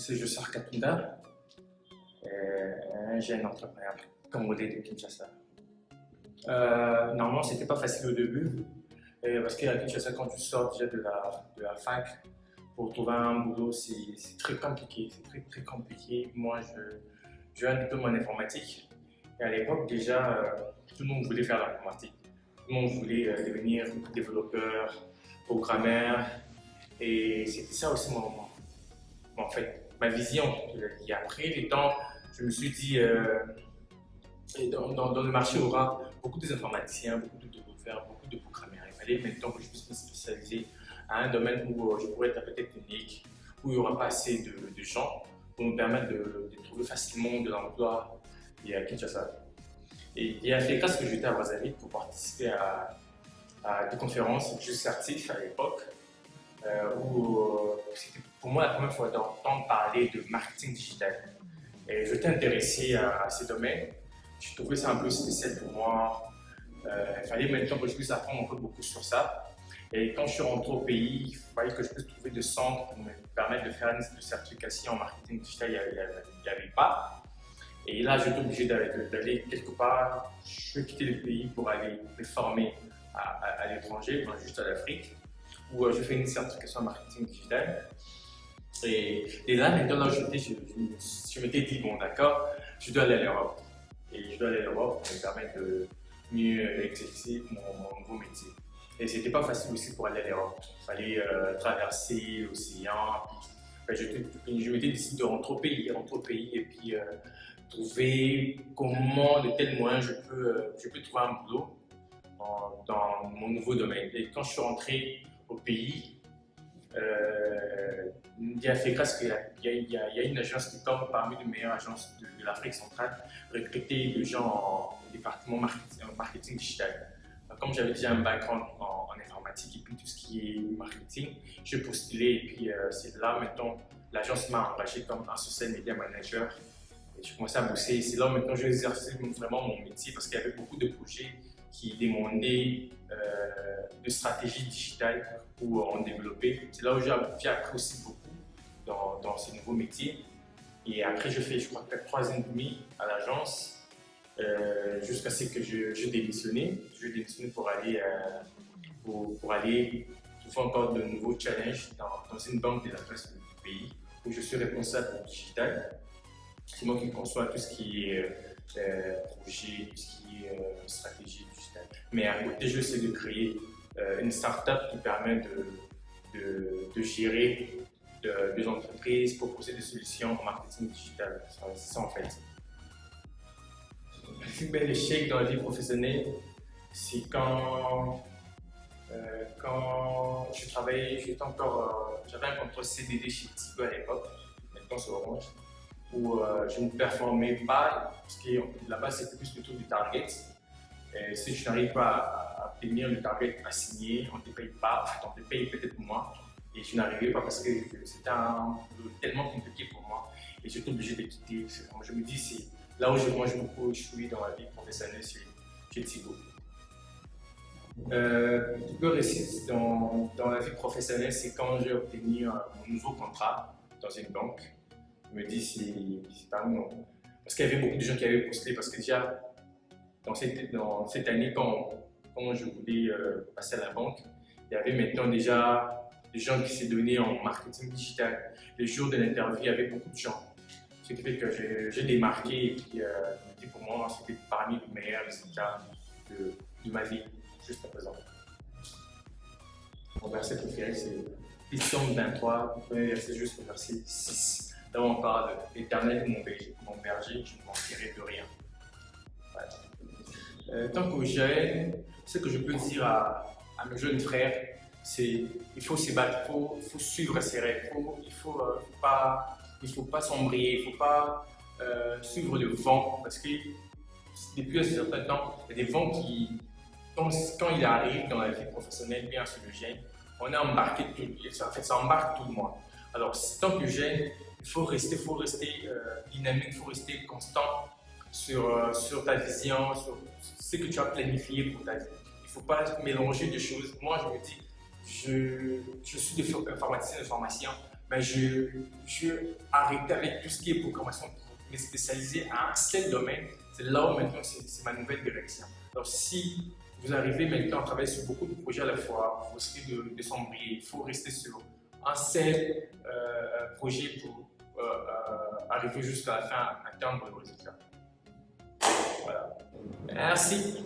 C'est Jossar Kapunda, un jeune entrepreneur congolais de Kinshasa. Normalement, c'était pas facile au début, parce qu'à Kinshasa, quand tu sors déjà de la fac, pour trouver un boulot, c'est très compliqué. C'est très compliqué. Moi, j'ai un diplôme en informatique. Et à l'époque, déjà, tout le monde voulait faire l'informatique. Tout le monde voulait devenir développeur, programmeur. Et c'était ça aussi en fait, ma vision. Et après, les temps, je me suis dit, et dans le marché, il y aura beaucoup d'informaticiens, beaucoup de développeurs, beaucoup de programmeurs. Il fallait maintenant que je puisse me spécialiser à un domaine où je pourrais être peut-être unique, où il n'y aura pas assez de gens pour nous permettre de trouver facilement de l'emploi à Kinshasa. Et à fait grâce que j'étais à Brazzaville pour participer à des conférences, je certif à l'époque, où c'était pour moi la première fois d'entendre parler de marketing digital. Et je t'ai intéressé à ces domaines. Je trouvais ça un peu spécial pour moi. Il fallait maintenant que je puisse apprendre un peu beaucoup sur ça. Et quand je suis rentré au pays, il fallait que je puisse trouver des centres pour me permettre de faire une certification en marketing digital. Il n'y avait pas. Et là, j'étais obligé d'aller quelque part. Je vais quitter le pays pour aller me former à l'étranger, juste à l'Afrique, où je fais une certification en marketing digital. Et là, maintenant, là, je m'étais dit, bon, d'accord, je dois aller à l'Europe. Et je dois aller à l'Europe pour me permettre de mieux exercer mon nouveau métier. Et c'était pas facile aussi pour aller à l'Europe. Il fallait traverser l'océan. Je m'étais décidé de rentrer au pays et puis trouver comment, de tels moyens, je peux trouver un boulot dans mon nouveau domaine. Et quand je suis rentré au pays, il a fait grâce qu'il y a une agence qui est comme parmi les meilleures agences de l'Afrique centrale, recruter des gens au département marketing digital. Comme j'avais déjà un background en informatique et puis tout ce qui est marketing, j'ai postulé et puis c'est là maintenant l'agence m'a engagé comme un social media manager. Et je commençais à bosser. C'est là maintenant j'ai exercé vraiment mon métier parce qu'il y avait beaucoup de projets qui demandaient de stratégie digitale pour en développer. C'est là où j'ai appris aussi beaucoup dans ce nouveau métier. Et après, je fais, je crois, 3 ans et demi à l'agence jusqu'à ce que je démissionne. Je démissionne pour aller trouver encore de nouveaux challenges dans une banque de l'adresse du pays où je suis responsable du digital. C'est moi qui conçois tout ce qui est projet, tout ce qui est stratégie digitale. Mais à côté, je sais de créer une start-up qui permet de gérer des entreprises, proposer des solutions en marketing digital. C'est ça en fait. Le plus bel échec dans la vie professionnelle, c'est quand je travaillais, j'avais un contrat CDD chez Tigo à l'époque, maintenant c'est Orange, où je ne performais pas, parce que là-bas c'était plus le tour du target. Et si je n'arrive pas à obtenir le target assigné, on ne te paye pas, on te paye peut-être moins. Et je n'arrivais pas parce que c'était tellement compliqué pour moi. Et j'étais obligé de quitter. Comme je me dis, c'est là où moi je beaucoup échoué dans la vie professionnelle chez Tigo. Le plus réussite dans la vie professionnelle, c'est quand j'ai obtenu mon nouveau contrat dans une banque. Je me dis, c'est pas non. Parce qu'il y avait beaucoup de gens qui avaient postulé, parce que déjà, dans cette année, quand je voulais passer à la banque, il y avait maintenant déjà des gens qui s'est donné en marketing digital. Les jours de l'interview, il y avait beaucoup de gens. Ce qui fait que j'ai démarqué et puis pour moi, c'était parmi les meilleurs résultats de ma vie jusqu'à présent. Mon verset préféré, c'est Psaume 23, le premier verset jusqu'au verset 6. Là où on parle de l'Éternel, mon berger, je ne manquerai de rien. Voilà. Tant que jeune, ce que je peux dire à mes jeunes frères, c'est qu'il faut se battre, il faut suivre ses rêves, il ne faut pas sombrer, il ne faut pas suivre le vent, parce que depuis un certain temps, il y a des vents qui, quand il arrive dans la vie professionnelle, bien sûr le jeune, on est embarqué, en fait ça embarque tout le monde. Alors tant que jeune, il faut rester dynamique, il faut rester constant sur ta vision, sur ce que tu as planifié pour ta vie. Il ne faut pas mélanger des choses. Moi je me dis, je suis informaticien de formation, mais je arrêté avec tout ce qui est programmation pour me spécialiser à un seul domaine. C'est là où maintenant c'est ma nouvelle direction. Donc si vous arrivez maintenant à travailler sur beaucoup de projets à la fois, vous risquez de sombrer. Il faut rester sur un seul projet pour arriver jusqu'à la fin, atteindre le résultat. Voilà. Merci.